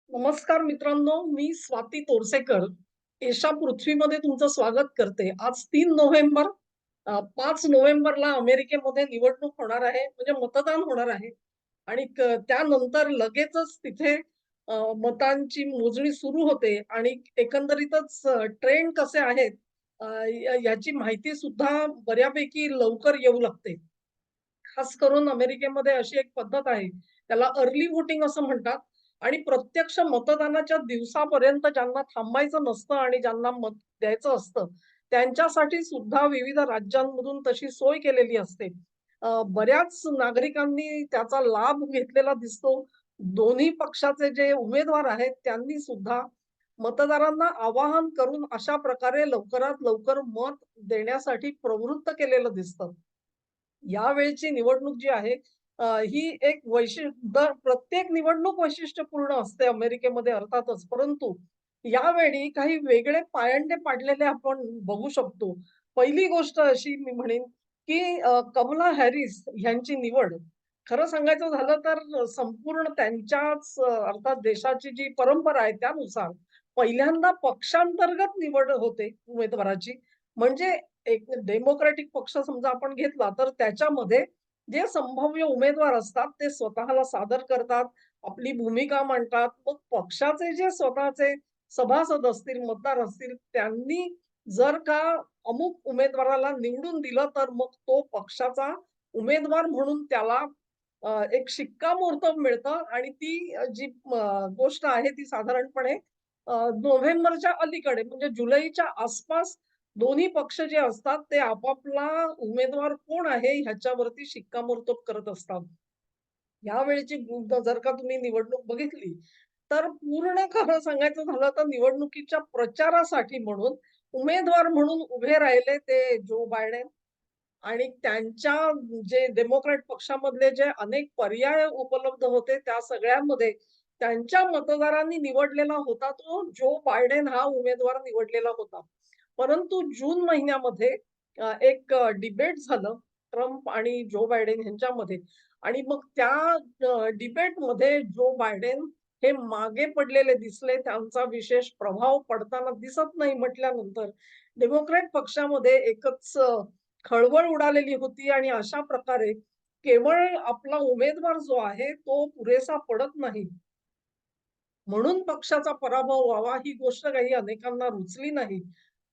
नमस्कार मित्रांनो, मी स्वाती तोरसेकर. एशा पृथ्वीमध्ये तुमचं स्वागत करते. आज 3 नोव्हेंबर 5 नोव्हेंबरला अमेरिकेमध्ये निवडणूक होणार आहे, म्हणजे मतदान होणार आहे आणि त्यानंतर लगेचच तिथे मतांची मोजणी सुरू होते आणि एकंदरीतच ट्रेंड कसे आहेत याची माहिती सुद्धा बऱ्यापैकी लवकर येऊ लागते. खास करून अमेरिकेमध्ये अशी एक पद्धत आहे, त्याला अर्ली व्होटिंग असं म्हणतात आणि प्रत्यक्ष मतदानाच्या दिवसापर्यंत ज्यांना थांबायचं नसतं आणि ज्यांना मत द्यायचं असतं, त्यांच्यासाठी सुद्धा विविध राज्यांमधून तशी सोय केलेली असते. बऱ्याच नागरिकांनी त्याचा लाभ घेतलेला दिसतो. दोन्ही पक्षाचे जे उमेदवार आहेत, त्यांनी सुद्धा मतदारांना आवाहन करून अशा प्रकारे लवकरात लवकर मत देण्यासाठी प्रवृत्त केलेलं दिसतं. यावेळची निवडणूक जी आहे ही एक प्रत्येक निवडणूक वैशिष्ट्यपूर्ण असते अमेरिकेमध्ये अर्थातच. परंतु यावेळी काही वेगळे पायंडे पाडलेले आपण बघू शकतो. पहिली गोष्ट अशी मी म्हणेन, की कमला हॅरिस ह्यांची निवड खरं सांगायचं झालं तर संपूर्ण त्यांच्याच अर्थात देशाची जी परंपरा आहे त्यानुसार पहिल्यांदा पक्षांतर्गत निवड होते उमेदवाराची. म्हणजे एक डेमोक्रॅटिक पक्ष समजा आपण घेतला, तर त्याच्यामध्ये जे संभाव्य उमेदवार असतात, ते स्वतःला सादर करतात, आपली भूमिका मांडतात. मग पक्षाचे जे स्वतःचे सभासद असतील, मतदार असतील, त्यांनी जर का अमुक उमेदवाराला निवडून दिलं, तर मग तो पक्षाचा उमेदवार म्हणून त्याला एक शिक्कामोर्तब मिळतं आणि ती जी गोष्ट आहे ती साधारणपणे नोव्हेंबरच्या अलीकडे म्हणजे जुलैच्या आसपास दोन्ही पक्ष जे असतात ते आपापला उमेदवार कोण आहे ह्याच्यावरती शिक्कामोर्तब करत असतात. यावेळची जर का तुम्ही निवडणूक बघितली, तर पूर्ण खरं सांगायचं झालं तर निवडणुकीच्या प्रचारासाठी म्हणून उमेदवार म्हणून उभे राहिले ते जो बायडेन आणि त्यांच्या जे डेमोक्रॅट पक्षामधले जे अनेक पर्याय उपलब्ध होते, त्या सगळ्यांमध्ये त्यांच्या मतदारांनी निवडलेला होता तो जो बायडेन हा उमेदवार निवडलेला होता. परंतु जून महिन्यामध्ये एक डिबेट झालं ट्रम्प आणि जो बायडेन ह्यांच्यामध्ये आणि मग त्या डिबेटमध्ये जो बायडेन हे मागे पडलेले दिसले. त्यांचा विशेष प्रभाव पडताना दिसत नाही म्हटल्यानंतर डेमोक्रॅट पक्षामध्ये एकच खळबळ उडालेली होती आणि अशा प्रकारे केवळ आपला उमेदवार जो आहे तो पुरेसा पडत नाही. म्हणून पक्षाचा पराभव व्हावा ही गोष्ट काही अनेकांना रुचली नाही.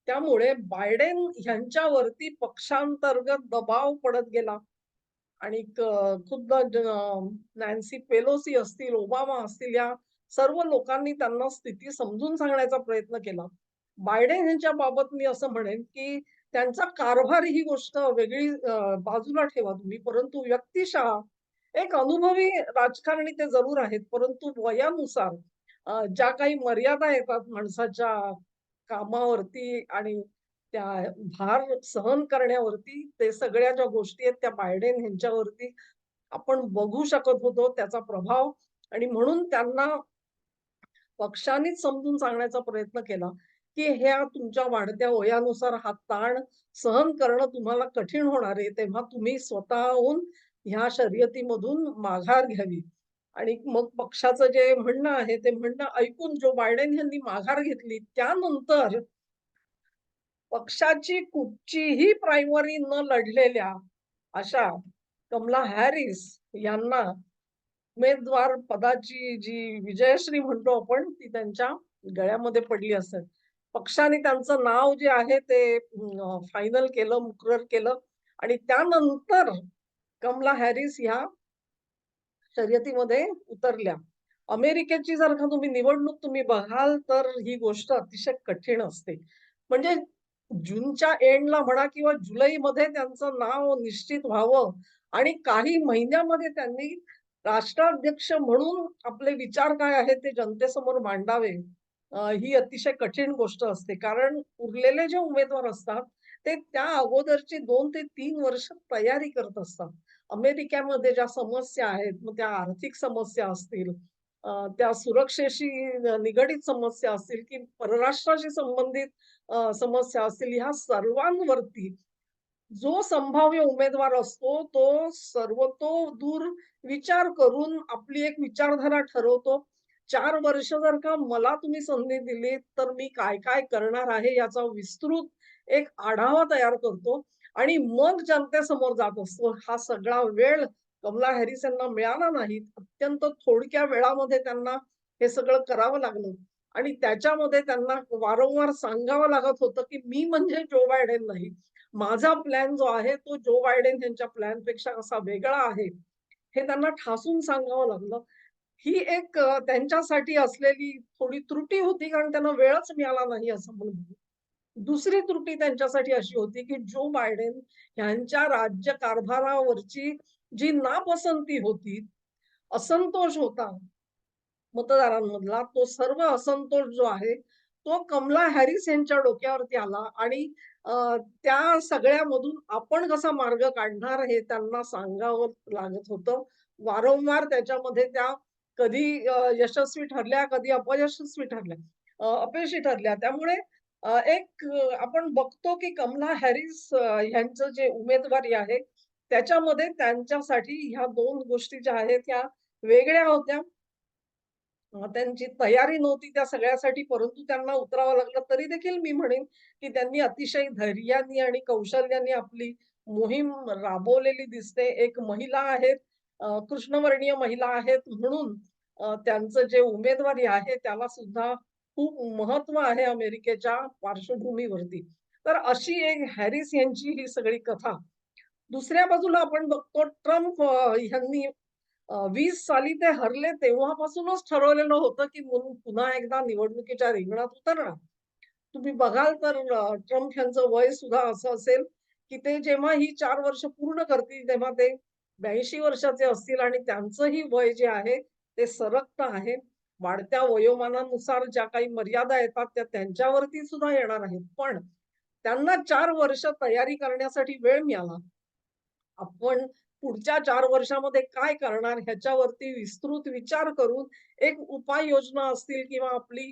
त्यामुळे बायडेन ह्यांच्यावरती पक्षांतर्गत दबाव पडत गेला आणि खुद्द नॅन्सी पेलोसी असतील, ओबामा असतील या सर्व लोकांनी त्यांना स्थिती समजून सांगण्याचा प्रयत्न केला. बायडेन यांच्या बाबत मी असं म्हणेन, की त्यांचा कारभार ही गोष्ट वेगळी बाजूला ठेवा तुम्ही. परंतु व्यक्तिशः एक अनुभवी राजकारणी ते जरूर आहेत. परंतु वयानुसार ज्या काही मर्यादा येतात माणसाच्या कामावरती आणि त्या भार सहन करण्यावरती, ते सगळ्या ज्या गोष्टी आहेत त्या बायडेन ह्यांच्यावरती आपण बघू शकत होतो त्याचा प्रभाव आणि म्हणून त्यांना पक्षानेच समजून सांगण्याचा प्रयत्न केला, की ह्या तुमच्या वाढत्या वयानुसार हा ताण सहन करणं तुम्हाला कठीण होणार आहे. तेव्हा तुम्ही स्वतःहून ह्या शर्यतीमधून माघार घ्यावी. आणि मग पक्षाचं जे म्हणणं आहे, ते म्हणणं ऐकून जो बायडेन यांनी माघार घेतली. त्यानंतर पक्षाची कुठचीही प्रायमरी न लढलेल्या अशा कमला हॅरिस यांना उमेदवार पदाची जी विजयश्री म्हणतो आपण, ती त्यांच्या गळ्यामध्ये पडली असेल. पक्षाने त्यांचं नाव जे आहे ते फायनल केलं, मुकरर केलं आणि त्यानंतर कमला हॅरिस ह्या शर्यतीमध्ये उतरल्या. अमेरिकेची जर का निवडणूक तुम्ही बघाल, तर ही गोष्ट अतिशय कठीण असते. म्हणजे जूनच्या एंडला म्हणा किंवा जुलैमध्ये त्यांचं नाव निश्चित व्हावं आणि काही महिन्यामध्ये त्यांनी राष्ट्राध्यक्ष म्हणून आपले विचार काय आहेत ते जनतेसमोर मांडावे. ही अतिशय कठीण गोष्ट असते. कारण उरलेले जे उमेदवार असतात, ते त्या अगोदरची 2 ते 3 वर्ष तयारी करत असतात. अमेरिकेमध्ये ज्या समस्या आहेत, मग त्या आर्थिक समस्या असतील, त्या सुरक्षेशी निगडीत समस्या असतील, की परराष्ट्राशी संबंधित समस्या असतील, ह्या सर्वांवरती जो संभाव्य उमेदवार असतो, तो सर्वतोदूर विचार करून आपली एक विचारधारा ठरवतो 4 वर्ष जर का मला तुम्ही संधी दिली, तर मी काय-काय करणार आहे याचा विस्तृत एक आढावा तयार करतो आणि मग जनतेसमोर जात असतो. हा सगळा वेळ कमला हॅरिस यांना मिळाला नाही. अत्यंत थोडक्या वेळामध्ये त्यांना हे सगळं करावं लागलं आणि त्याच्यामध्ये त्यांना वारंवार सांगावं लागत होतं, की मी म्हणजे जो बायडेन नाही. माझा प्लॅन जो आहे तो जो बायडेन यांच्या प्लॅनपेक्षा कसा वेगळा आहे, हे त्यांना ठासून सांगावं लागलं. ही एक त्यांच्यासाठी असलेली थोडी त्रुटी होती, कारण त्यांना वेळच मिळाला नाही असं म्हणून. दुसरी त्रुटी त्यांच्यासाठी अशी होती, की जो बायडेन यांच्या राज्यकारभारावरची जी नापसंती होती, असंतोष होता मतदारांमधला, तो सर्व असंतोष जो आहे, तो कमला हॅरिस यांच्या डोक्यावरती आला आणि त्या सगळ्यामधून आपण कसा मार्ग काढणार हे त्यांना सांगावं लागत होतं. वारंवार त्याच्यामध्ये त्या कधी यशस्वी ठरल्या, कधी अपयशस्वी ठरल्या, अपयशी ठरल्या. त्यामुळे आपण बघतो की कमला हॅरिस ह्यांचं जे उमेदवारी आहे, त्याच्यामध्ये त्यांच्यासाठी ह्या 2 गोष्टी ज्या आहेत, ह्या वेगळ्या होत्या. त्यांची तयारी नव्हती त्या सगळ्यासाठी, परंतु त्यांना उतरावं लागलं. तरी देखील मी म्हणेन, की त्यांनी अतिशय धैर्याने आणि कौशल्याने आपली मोहीम राबवलेली दिसते. एक महिला आहेत, कृष्णवर्णीय महिला आहेत म्हणून त्यांचं जे उमेदवारी आहे त्याला सुद्धा खूप महत्त्व आहे अमेरिकेच्या पार्श्वभूमीवरती. तर अशी एक हॅरिस यांची ही सगळी कथा. दुसऱ्या बाजूला आपण बघतो ट्रम्प ह्यांनी 20 साली ते हरले तेव्हापासूनच ठरवलेलं होतं, की पुन्हा एकदा निवडणुकीच्या रिंगणात उतरणार. तुम्ही बघाल तर ट्रम्प यांचं वय सुद्धा असं असेल, की ते जेव्हा ही 4 वर्ष पूर्ण करतील, तेव्हा ते 82 वर्षाचे असतील आणि त्यांचंही वय जे आहे, ते सरकतं आहे. वाढत्या वयोमानानुसार ज्या काही मर्यादा येतात, त्या त्यांच्यावरती सुद्धा येणार आहेत. पण त्यांना 4 वर्ष तयारी करण्यासाठी वेळ मिळाला. आपण पुढच्या 4 वर्षामध्ये काय करणार ह्याच्यावरती विस्तृत विचार करून एक उपाययोजना असतील किंवा आपली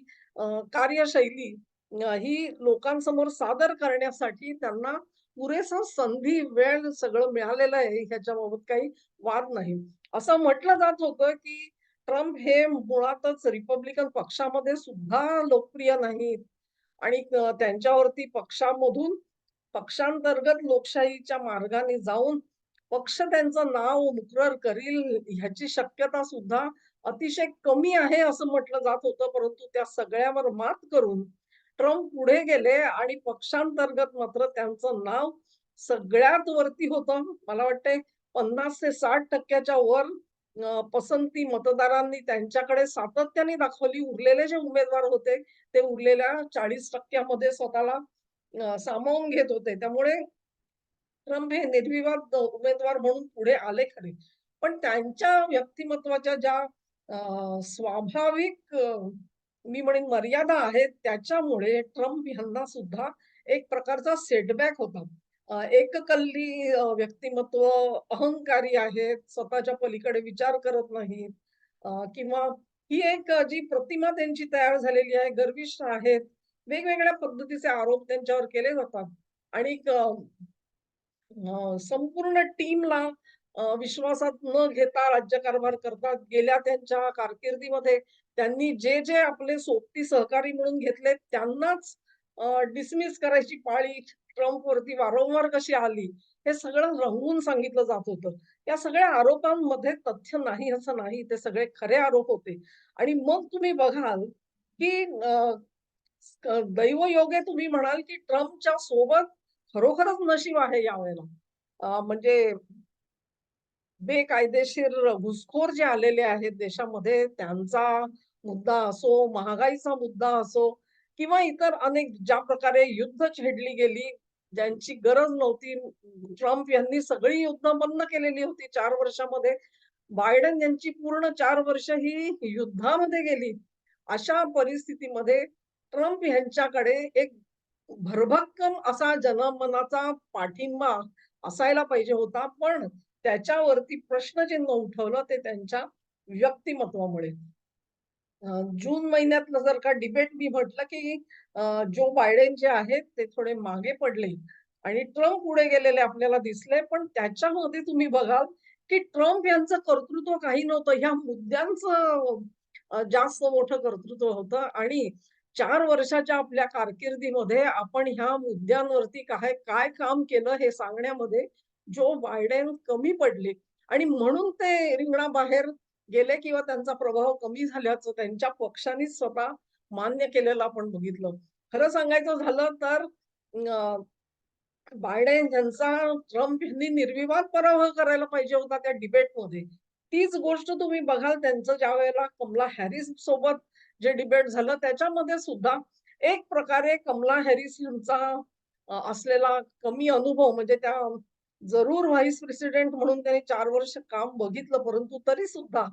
कार्यशैली ही लोकांसमोर सादर करण्यासाठी त्यांना पुरेसा संधी, वेळ सगळं मिळालेलं आहे ह्याच्याबाबत काही वाद नाही. असं म्हटलं जात होतं, की ट्रम्प हे मुळातच रिपब्लिकन पक्षामध्ये सुद्धा लोकप्रिय नाहीत आणि त्यांच्यावरती पक्षामधून पक्षांतर्गत लोकशाहीच्या मार्गाने जाऊन पक्ष त्यांचं नाव मुक्रर करील ह्याची शक्यता सुद्धा अतिशय कमी आहे असं म्हटलं जात होतं. परंतु त्या सगळ्यावर मात करून ट्रम्प पुढे गेले आणि पक्षांतर्गत मात्र त्यांचं नाव सगळ्यात वरती होतं. मला वाटतंय 50 ते 60% वर पसंती मतदारांनी त्यांच्याकडे सातत्याने दाखवली. उरलेले जे उमेदवार होते, ते उरलेल्या 40% मध्ये स्वतःला सामावून घेत होते. त्यामुळे ट्रम्प हे निर्विवाद उमेदवार म्हणून पुढे आले खरे. पण त्यांच्या व्यक्तिमत्त्वाच्या ज्या स्वाभाविक मी म्हणेन मर्यादा आहेत, त्याच्यामुळे ट्रम्प यांना सुद्धा एक प्रकारचा सेटबॅक होता. एककल्ली व्यक्तिमत्व, अहंकारी आहेत, स्वतःच्या पलीकडे विचार करत नाहीत किंवा ही एक जी प्रतिमा त्यांची तयार झालेली आहे, गर्विष्ठ आहेत. वेगवेगळ्या पद्धतीचे आरोप त्यांच्यावर केले जातात आणि संपूर्ण टीमला विश्वासात न घेता राज्यकारभार करतात. गेल्या त्यांच्या कारकिर्दीमध्ये त्यांनी जे आपले सोबती सहकारी म्हणून घेतले त्यांनाच डिसमिस करायची पाळी ट्रम्पवरती वारंवार कशी आली, हे सगळं रंगवून सांगितलं जात होतं. या सगळ्या आरोपांमध्ये तथ्य नाही असं नाही, ते सगळे खरे आरोप होते. आणि मग तुम्ही बघाल, की दैवयोगे तुम्ही म्हणाल, की ट्रम्पच्या सोबत खरोखरच नशीब आहे यावेळेला. म्हणजे बेकायदेशीर घुसखोर जे आलेले आहेत देशामध्ये, त्यांचा मुद्दा असो, महागाईचा मुद्दा असो किंवा इतर अनेक ज्या प्रकारे युद्ध छेडली गेली, ज्यांची गरज नव्हती. ट्रम्प यांनी सगळी युद्ध बंद केलेली होती 4 वर्षामध्ये. बायडेन यांची पूर्ण 4 वर्ष ही युद्धामध्ये गेली. अशा परिस्थितीमध्ये ट्रम्प यांच्याकडे एक भरभक्कम असा जनमनाचा पाठिंबा असायला पाहिजे होता. पण त्याच्यावरती प्रश्नचिन्ह उठवलं ते त्यांच्या व्यक्तिमत्वामुळे. जून महिन्यातलं जर का डिबेट मी म्हटलं, की जो बायडेन जे आहेत ते थोडे मागे पडले आणि ट्रम्प पुढे गेलेले आपल्याला दिसले. पण त्याच्यामध्ये तुम्ही बघाल, की ट्रम्प यांचं कर्तृत्व काही नव्हतं. ह्या मुद्द्यांचं जास्त मोठं कर्तृत्व होतं आणि 4 वर्षाच्या आपल्या कारकिर्दीमध्ये आपण ह्या मुद्द्यांवरती काय काय काम केलं हे सांगण्यामध्ये जो बायडेन कमी पडले आणि म्हणून ते रिंगणाबाहेर गेले किंवा त्यांचा प्रभाव कमी झाल्याचं त्यांच्या पक्षानेच स्वतः मान्य केलेलं आपण बघितलं. खरं सांगायचं झालं तर बायडेन यांचा ट्रम्प यांनी निर्विवाद पराभव करायला पाहिजे होता त्या डिबेटमध्ये. तीच गोष्ट तुम्ही बघाल त्यांचं ज्यावेळेला कमला हॅरिस सोबत जे डिबेट झालं त्याच्यामध्ये सुद्धा एक प्रकारे कमला हॅरिस यांचा असलेला कमी अनुभव म्हणजे त्या जरूर व्हाईस प्रेसिडेंट म्हणून त्यांनी 4 वर्ष काम बघितलं, परंतु तरी सुद्धा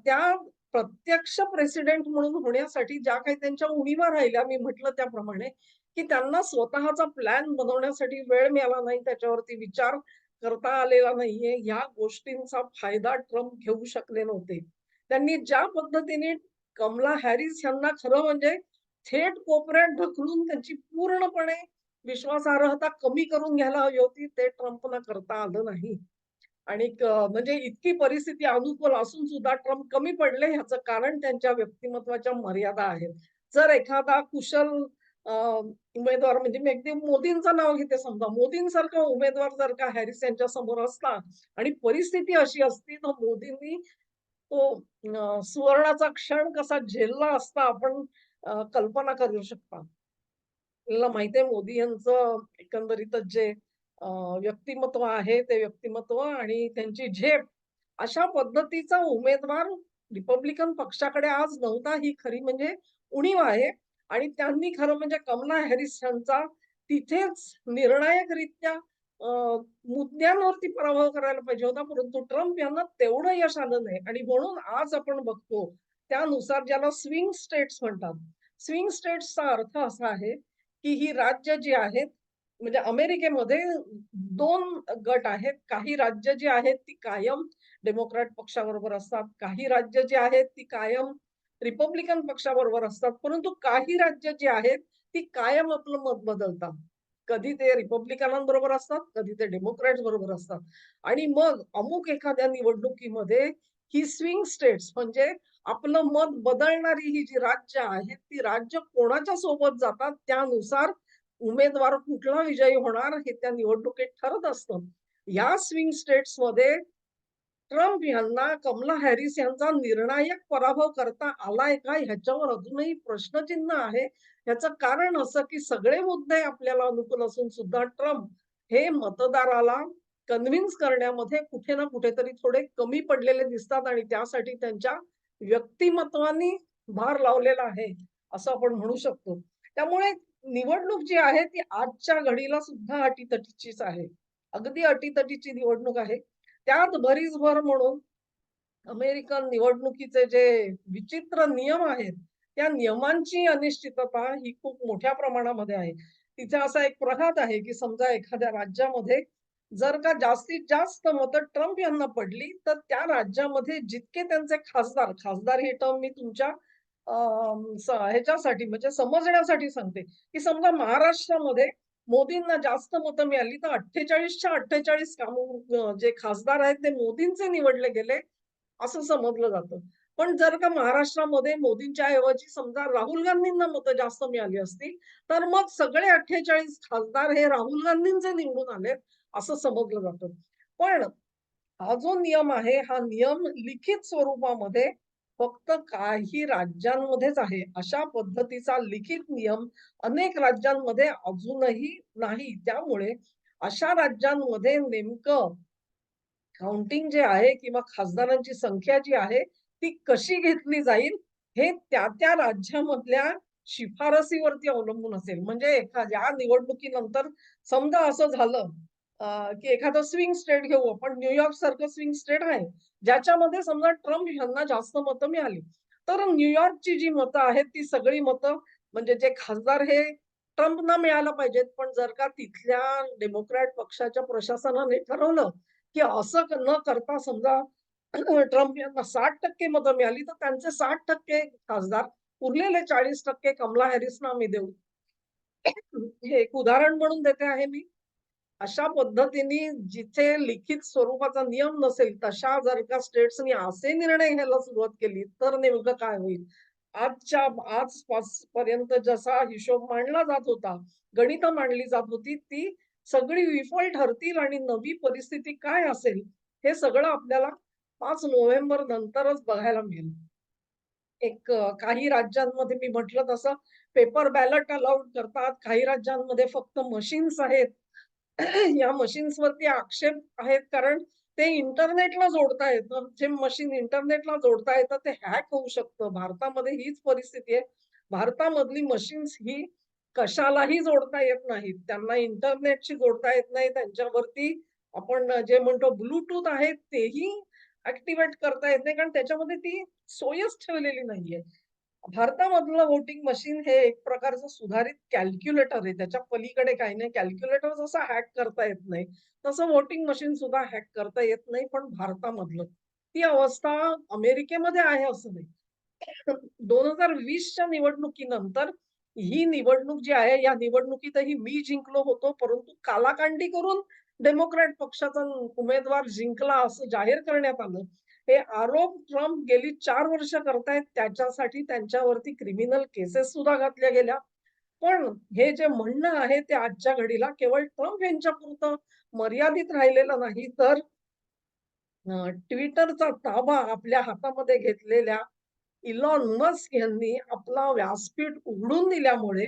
त्या प्रत्यक्ष प्रेसिडेंट म्हणून होण्यासाठी ज्या काही त्यांच्या उणिवा राहिल्या, मी म्हटलं त्याप्रमाणे, की त्यांना स्वतःचा प्लॅन बनवण्यासाठी वेळ मिळाला नाही, त्याच्यावरती विचार करता आलेला नाहीये. ह्या गोष्टींचा फायदा ट्रम्प घेऊ शकले नव्हते. त्यांनी ज्या पद्धतीने कमला हॅरिस यांना खरं म्हणजे थेट कोपऱ्यात ढकलून त्यांची पूर्णपणे विश्वासार्हता कमी करून घ्यायला हवी होती, ते ट्रम्पला करता आलं नाही. आणि म्हणजे इतकी परिस्थिती अनुकूल असून सुद्धा ट्रम्प कमी पडले ह्याचं कारण त्यांच्या व्यक्तिमत्वाच्या मर्यादा आहेत. जर एखादा कुशल उमेदवार म्हणजे मी अगदी मोदींचं नाव घेते समजा, मोदींसारखा उमेदवार जर का हॅरिस यांच्या समोर असला आणि परिस्थिती अशी असती, तर मोदींनी तो सुवर्णाचा क्षण कसा झेलला असता आपण कल्पना करू शकता. आपल्याला माहिती आहे मोदी यांचं एकंदरीतच जे व्यक्तिमत्व आहे, ते व्यक्तिमत्व आणि त्यांची झेप अशा पद्धतीचा उमेदवार रिपब्लिकन पक्षाकडे आज नव्हता, ही खरी म्हणजे उणीव आहे. आणि त्यांनी खरं म्हणजे कमला हॅरिस यांचा तिथेच निर्णायकरित्या अ, मुद्द्यांवरती पराभव करायला पाहिजे होता. परंतु ट्रम्प यांना तेवढं यश आलं नाही आणि म्हणून आज आपण बघतो त्यानुसार ज्याला स्विंग स्टेट्स म्हणतात. स्विंग स्टेट्सचा अर्थ असा आहे, की ही राज्य जी आहेत म्हणजे अमेरिकेमध्ये 2 गट आहेत. काही राज्य जी आहेत ती कायम डेमोक्रॅट पक्षाबरोबर असतात. काही राज्य जी आहेत ती कायम रिपब्लिकन पक्षाबरोबर असतात. परंतु काही राज्य जी आहेत ती कायम आपलं मत बदलतात. कधी ते रिपब्लिकनांबरोबर असतात, कधी ते डेमोक्रॅट्स बरोबर असतात. आणि मग अमुक एखाद्या निवडणुकीमध्ये ही स्विंग स्टेट्स म्हणजे आपलं मत बदलणारी ही जी राज्य आहेत, ती राज्य कोणाच्या सोबत जातात त्यानुसार उमेदवार कुठला विजयी होणार हे त्या निवडणुकीत ठरत असतं. या स्विंग स्टेट्समध्ये ट्रम्प यांना कमला हॅरिस यांचा निर्णायक पराभव करता आलाय का? ह्याच्यावर अजूनही प्रश्नचिन्ह आहे. याचं कारण असं, की सगळे मुद्दे आपल्याला अनुकूल असून सुद्धा ट्रम्प हे मतदाराला कन्व्हिन्स करण्यामध्ये कुठे ना कुठेतरी थोडे कमी पडलेले दिसतात आणि त्यासाठी त्यांच्या व्यक्तिमत्वानी भार लावलेला आहे, असं आपण म्हणू शकतो. त्यामुळे निवडणूक जी आहे ती आजच्या घडीला सुद्धा अटीतटीचीच आहे. अगदी अटीतटीची निवडणूक आहे. त्यात भरीसभर म्हणून अमेरिकन निवडणुकीचे जे विचित्र नियम आहेत, त्या नियमांची अनिश्चितता ही खूप मोठ्या प्रमाणामध्ये आहे. तिथे असा एक प्रघात आहे, की समजा एखाद्या राज्यामध्ये जर का जास्तीत जास्त मतं ट्रम्प यांना पडली, तर त्या राज्यामध्ये जितके त्यांचे खासदार, खासदार ही टर्म मी तुमच्या ह्याच्यासाठी म्हणजे समजण्यासाठी सांगते, की समजा महाराष्ट्रामध्ये मोदींना जास्त मतं मिळाली, तर 48च्या 48 जे खासदार आहेत ते मोदींचे निवडले गेले असं समजलं जातं. पण जर का महाराष्ट्रामध्ये मोदींच्या ऐवजी समजा राहुल गांधींना मतं जास्त मिळाली असती, तर मग सगळे 48 खासदार हे राहुल गांधींचे निवडून आलेत, असं समजलं जातं. पण हा जो नियम आहे, हा नियम लिखित स्वरूपामध्ये फक्त काही राज्यांमध्येच आहे. अशा पद्धतीचा लिखित नियम अनेक राज्यांमध्ये अजूनही नाही. त्यामुळे अशा राज्यांमध्ये नेमकं काउंटिंग जे आहे किंवा खासदारांची संख्या जी आहे, ती कशी घेतली जाईल, हे त्या राज्यामधल्या शिफारसीवरती अवलंबून असेल. म्हणजे या निवडणुकीनंतर समजा असं झालं, की एखादं स्विंग स्टेट घेऊ आपण. न्यूयॉर्क सारखं स्विंग स्टेट आहे, ज्याच्यामध्ये समजा ट्रम्प ह्यांना जास्त मतं मिळाली. तर न्यूयॉर्कची जी मतं आहेत, ती सगळी मतं म्हणजे जे खासदार हे ट्रम्पना मिळायला पाहिजेत. पण जर का तिथल्या डेमोक्रॅट पक्षाच्या प्रशासनाने ठरवलं, की असं न करता समजा ट्रम्प यांना 60% मतं मिळाली, तर त्यांचे 60% खासदार, उरलेले 40% कमला हॅरिसना आम्ही देऊ. हे एक उदाहरण म्हणून देते आहे मी. अशा पद्धतीने जिथे लिखित स्वरूपाचा नियम नसेल, तशा जर का स्टेट्सनी असे निर्णय घ्यायला सुरुवात केली, तर नेमकं काय होईल? आजच्या आजपर्यंत जसा हिशोब मांडला जात होता, गणितं मांडली जात होती, ती सगळी विफल ठरतील आणि नवी परिस्थिती काय असेल, हे सगळं आपल्याला 5 नोव्हेंबर नंतरच बघायला मिळेल. काही राज्यांमध्ये मी म्हटलं तसं पेपर बॅलट अलाउड करतात. काही राज्यांमध्ये फक्त मशीन्स आहेत. या मशीन्सवरती आक्षेप आहेत कारण ते इंटरनेटला जोडता येतं. जे मशीन इंटरनेटला जोडता येतं ते हॅक होऊ शकतं. भारतामध्ये हीच परिस्थिती आहे. भारतामधली मशीन्स ही कशालाही जोडता येत नाहीत. त्यांना इंटरनेटशी जोडता येत नाही. त्यांच्यावरती आपण जे म्हणतो ब्लूटूथ आहे तेही ॲक्टिव्हेट करता येत नाही कारण त्याच्यामध्ये ती सोयच ठेवलेली नाहीये. भारतामधलं व्होटिंग मशीन हे एक प्रकारचं सुधारित कॅल्क्युलेटर आहे. त्याच्या पलीकडे काही नाही. कॅल्क्युलेटर जसं हॅक करता येत नाही, तसं व्होटिंग मशीन सुद्धा हॅक करता येत नाही, पण भारतामधलं. ती अवस्था अमेरिकेमध्ये आहे असं नाही. 2020च्या निवडणुकीनंतर ही निवडणूक जी आहे, या निवडणुकीतही मी जिंकलो होतो, परंतु कालाकांडी करून डेमोक्रॅट पक्षाचा उमेदवार जिंकला असं जाहीर करण्यात आलं. हे आरोप ट्रम्प गेली 4 वर्ष करतायत. त्याच्यासाठी त्यांच्यावरती क्रिमिनल केसेस सुद्धा घातल्या गेल्या. पण हे जे म्हणणं आहे ते आजच्या घडीला केवळ ट्रम्प यांच्यापुरतं मर्यादित राहिलेलं नाही, तर Twitterचा ताबा आपल्या हातामध्ये घेतलेल्या इलॉन मस्क यांनी आपला व्यासपीठ उघडून दिल्यामुळे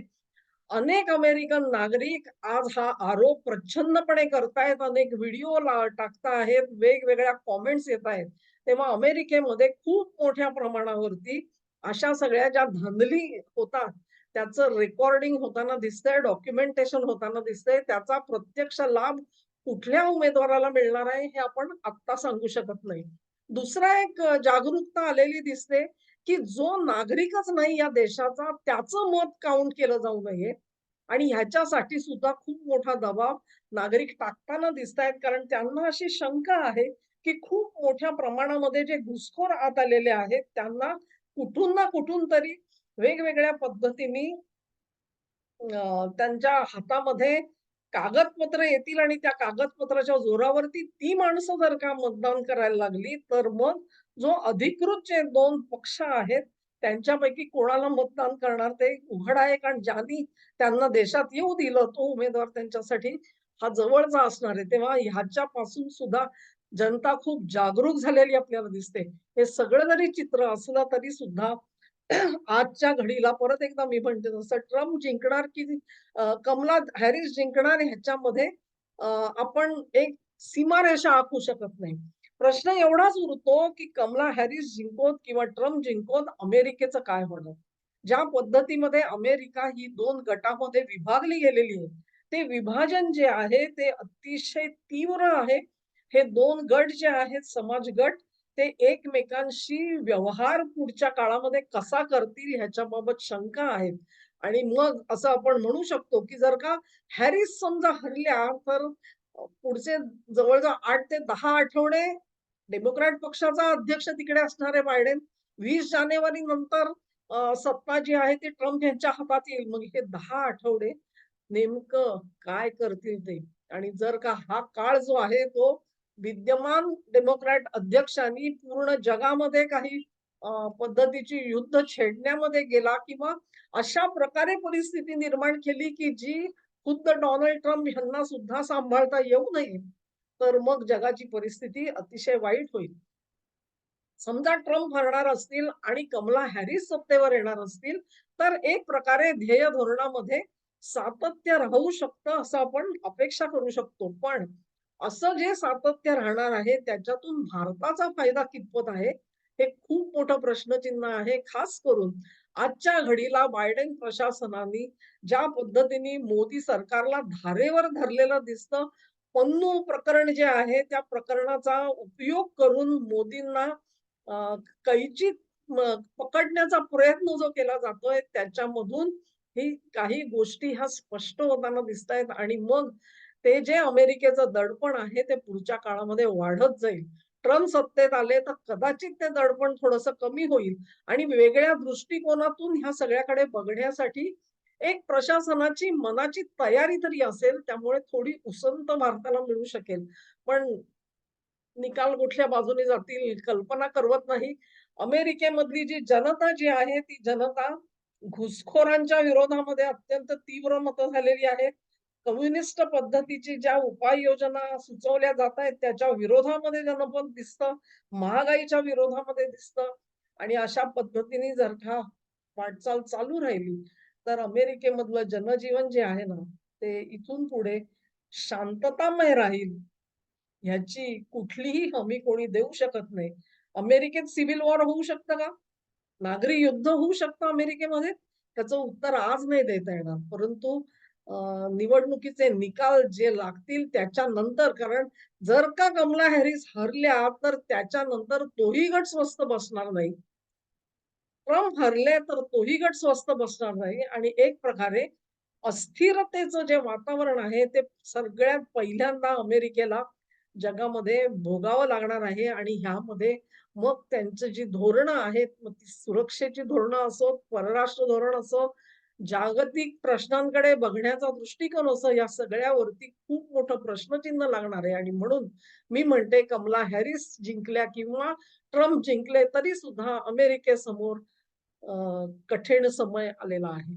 अनेक अमेरिकन नागरिक आज हा आरोप प्रच्छन्नपणे करतायत. अनेक व्हिडिओ टाकताहेत, वेगवेगळ्या कमेंट्स येतायत. तेव्हा अमेरिकेमध्ये खूप मोठ्या प्रमाणावरती अशा सगळ्या ज्या धांदली होतात, त्याचं रेकॉर्डिंग होताना दिसतंय, डॉक्युमेंटेशन होताना दिसतंय. त्याचा प्रत्यक्ष लाभ कुठल्या उमेदवाराला मिळणार आहे, हे आपण आत्ता सांगू शकत नाही. दुसरा एक जागरूकता आलेली दिसते, की जो नागरिकच नाही या देशाचा, त्याचं मत काउंट केलं जाऊ नये आणि ह्याच्यासाठी सुद्धा खूप मोठा दबाव नागरिक टाकताना दिसतायत. कारण त्यांना अशी शंका आहे, की खूप मोठ्या प्रमाणामध्ये जे घुसखोर आत आलेले आहेत, त्यांना कुठून ना कुठून तरी वेगवेगळ्या पद्धतीने त्यांच्या हातामध्ये कागदपत्र येतील आणि त्या कागदपत्राच्या जोरावरती ती माणसं जर का मतदान करायला लागली, तर मग जो अधिकृत जे 2 पक्ष आहेत, त्यांच्यापैकी कोणाला मतदान करणार ते उघड आहे. कारण ज्यांनी त्यांना देशात येऊ दिलं, तो उमेदवार त्यांच्यासाठी हा जवळचा असणार आहे. तेव्हा ह्याच्यापासून सुद्धा जनता खूप जागरूक झालेली आपल्याला दिसते. हे सगळं जरी चित्र असलं तरी सुद्धा आजच्या घडीला परत एकदा मी म्हणते जसं ट्रम्प जिंकणार की कमला हॅरिस जिंकणार ह्याच्यामध्ये आपण एक सीमारेषा आखू शकत नाही. प्रश्न एवढाच उरतो की कमला हॅरिस जिंकोत किंवा ट्रम्प जिंकोत, अमेरिकेचं काय होणार? ज्या पद्धतीमध्ये अमेरिका ही 2 गटामध्ये विभागली गेलेली आहे, ते विभाजन जे आहे ते अतिशय तीव्र आहे. हे 2 गट जे आहेत समाज गट, ते एकमेकांशी व्यवहार पुढच्या काळामध्ये कसा करतील ह्याच्याबाबत शंका आहेत. आणि मग असं आपण म्हणू शकतो, की जर का हॅरिस समजा हरल्या, तर पुढचे जवळ-जवळ 8 ते 10 आठवडे डेमोक्रॅट पक्षाचा अध्यक्ष तिकडे असणार आहे बायडेन. 20 जानेवारी नंतर सत्ता जी आहे ती ट्रम्प यांच्या हातात येईल. मग हे 10 आठवडे नेमकं काय करतील ते? आणि जर का हा काळ जो आहे तो विद्यमान डेमोक्रॅट अध्यक्षांनी पूर्ण जगामध्ये काही पद्धतीची युद्ध छेडण्यामध्ये गेला किंवा अशा प्रकारे परिस्थिती निर्माण केली, की जी खुद्द डोनाल्ड ट्रम्प यांना सुद्धा सांभाळता येऊ नये, तर मग जगाची परिस्थिती अतिशय वाईट होईल. समजा ट्रम्प हरणार असतील आणि कमला हॅरिस सत्तेवर येणार असतील, तर एक प्रकारे ध्येय धोरणामध्ये सातत्य राहू शकतं, असं आपण अपेक्षा करू शकतो. पण असं जे सातत्य राहणार आहे, त्याच्यातून भारताचा फायदा कितपत आहे, हे खूप मोठं प्रश्नचिन्ह आहे. खास करून आजच्या घडीला बायडेन प्रशासनाने ज्या पद्धतीने मोदी सरकारला धारेवर धरलेलं दिसतं, पन्नू प्रकरण जे आहे, त्या प्रकरणाचा उपयोग करून मोदींना अ, कैची पकडण्याचा प्रयत्न जो केला जातोय त्याच्यामधून ही काही गोष्टी ह्या स्पष्ट होताना दिसतायत आणि मग ते जे अमेरिकेचं दडपण आहे ते पुढच्या काळामध्ये वाढत जाईल. ट्रम्प सत्तेत आले तर कदाचित ते दडपण थोडंसं कमी होईल आणि वेगळ्या दृष्टिकोनातून ह्या सगळ्याकडे बघण्यासाठी एक प्रशासनाची मनाची तयारी तरी असेल, त्यामुळे थोडी उसंत भारताला मिळू शकेल. पण निकाल कुठल्या बाजूने जातील कल्पना करवत नाही. अमेरिकेमधली जी जनता जी आहे, ती जनता घुसखोरांच्या विरोधामध्ये अत्यंत तीव्र मतं झालेली आहेत. कम्युनिस्ट पद्धतीची ज्या उपाययोजना सुचवल्या जात आहेत, त्याच्या विरोधामध्ये जनमत दिसतं. महागाईच्या विरोधामध्ये दिसतं आणि अशा पद्धतीने जर का वाटचाल चालू राहिली, तर अमेरिकेमधलं जनजीवन जे आहे ना, ते इथून पुढे शांततामय राहील. ह्याची कुठलीही हमी कोणी देऊ शकत नाही. अमेरिकेत सिव्हिल वॉर होऊ शकतं का? नागरी युद्ध होऊ शकतं अमेरिकेमध्ये? त्याचं उत्तर आज नाही देता येणार. परंतु निवडणुकीचे निकाल जे लागतील त्याच्यानंतर कारण जर का कमला हॅरिस हरल्या, तर त्याच्यानंतर तोही गट स्वस्थ बसणार नाही. ट्रम्प हरले तर तोही गट स्वस्थ बसणार नाही आणि एक प्रकारे अस्थिरतेचं जे वातावरण आहे ते सगळ्यात पहिल्यांदा अमेरिकेला जगामध्ये भोगावं लागणार आहे आणि ह्यामध्ये मग त्यांची जी धोरणं आहेत, मग ती सुरक्षेची धोरणं असो, परराष्ट्र धोरण असो, जागतिक प्रश्नांकडे बघण्याचा दृष्टिकोन असो, या सगळ्यावरती खूप मोठं प्रश्नचिन्ह लागणार आहे आणि म्हणून मी म्हणते कमला हॅरिस जिंकल्या किंवा ट्रम्प जिंकले तरी सुद्धा अमेरिकेसमोर कठीण समय आलेला आहे.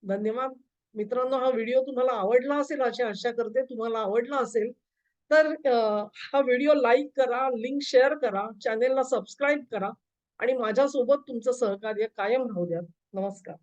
धन्यवाद. मित्रांनो, हा व्हिडिओ तुम्हाला आवडला असेल अशी आशा करते. तुम्हाला आवडला असेल तर हा व्हिडिओ लाईक करा, लिंक शेअर करा, चॅनेलला सबस्क्राईब करा आणि माझ्यासोबत तुमचं सहकार्य कायम राहू द्या. नमस्कार.